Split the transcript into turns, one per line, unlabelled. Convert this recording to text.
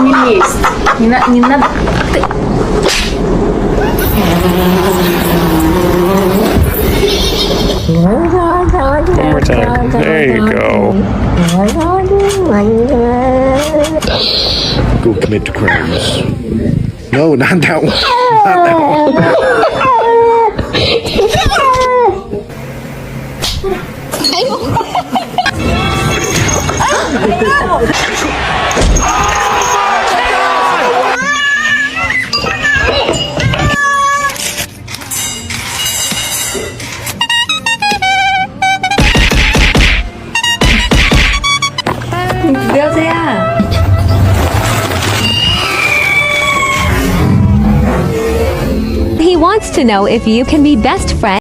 не лезь. Не надо.
One more time. There you go. Go commit the crimes. No, not that one. Not that one.
He wants to know if you can be best friends.